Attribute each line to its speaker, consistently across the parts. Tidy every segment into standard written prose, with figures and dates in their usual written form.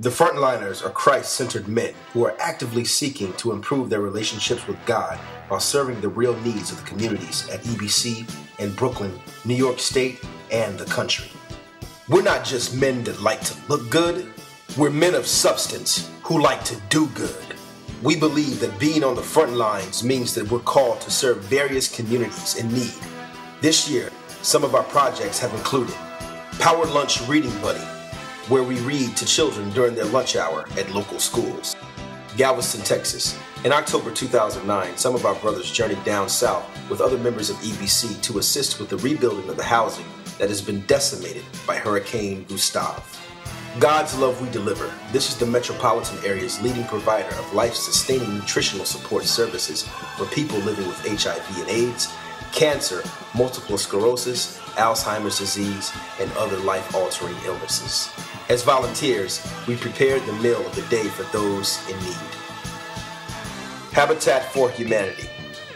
Speaker 1: The Frontliners are Christ-centered men who are actively seeking to improve their relationships with God while serving the real needs of the communities at EBC in Brooklyn, New York State, and the country. We're not just men that like to look good, we're men of substance who like to do good. We believe that being on the front lines means that we're called to serve various communities in need. This year, some of our projects have included Power Lunch Reading Buddy, where we read to children during their lunch hour at local schools. Galveston, Texas. In October 2009, some of our brothers journeyed down south with other members of EBC to assist with the rebuilding of the housing that has been decimated by Hurricane Gustav. God's Love We Deliver. This is the metropolitan area's leading provider of life-sustaining nutritional support services for people living with HIV and AIDS, cancer, multiple sclerosis, Alzheimer's disease, and other life-altering illnesses. As volunteers, we prepared the meal of the day for those in need. Habitat for Humanity,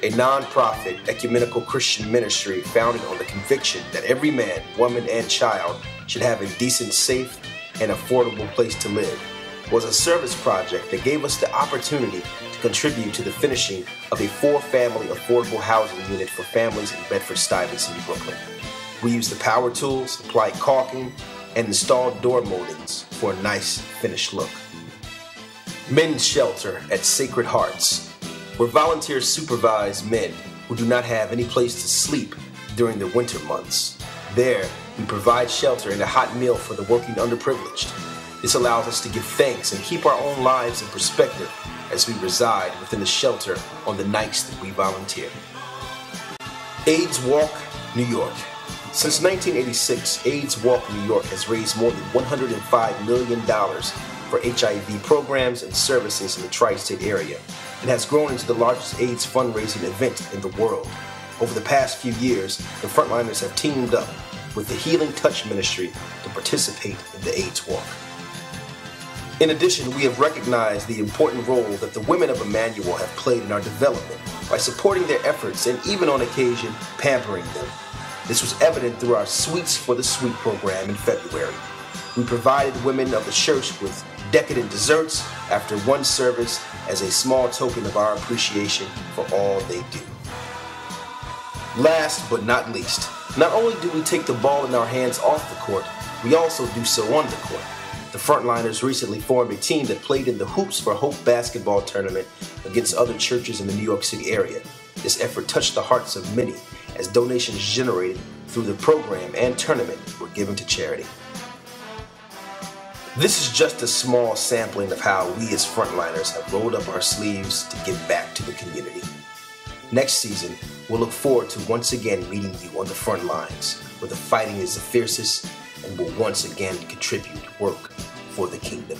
Speaker 1: a non-profit ecumenical Christian ministry founded on the conviction that every man, woman, and child should have a decent, safe, and affordable place to live, was a service project that gave us the opportunity to contribute to the finishing of a 4-family affordable housing unit for families in Bedford-Stuyvesant, Brooklyn. We used the power tools, applied caulking, and installed door moldings for a nice finished look. Men's Shelter at Sacred Hearts, where volunteers supervise men who do not have any place to sleep during the winter months. There, we provide shelter and a hot meal for the working underprivileged. This allows us to give thanks and keep our own lives in perspective as we reside within the shelter on the nights that we volunteer. AIDS Walk, New York. Since 1986, AIDS Walk New York has raised more than $105 million for HIV programs and services in the tri-state area and has grown into the largest AIDS fundraising event in the world. Over the past few years, the Frontliners have teamed up with the Healing Touch Ministry to participate in the AIDS Walk. In addition, we have recognized the important role that the women of Emmanuel have played in our development by supporting their efforts and even on occasion, pampering them. This was evident through our Sweets for the Sweet program in February. We provided women of the church with decadent desserts after one service as a small token of our appreciation for all they do. Last but not least, not only do we take the ball in our hands off the court, we also do so on the court. The Frontliners recently formed a team that played in the Hoops for Hope basketball tournament against other churches in the New York City area. This effort touched the hearts of many as donations generated through the program and tournament were given to charity. This is just a small sampling of how we as Frontliners have rolled up our sleeves to give back to the community. Next season, we'll look forward to once again meeting you on the front lines, where the fighting is the fiercest and will once again contribute work for the kingdom.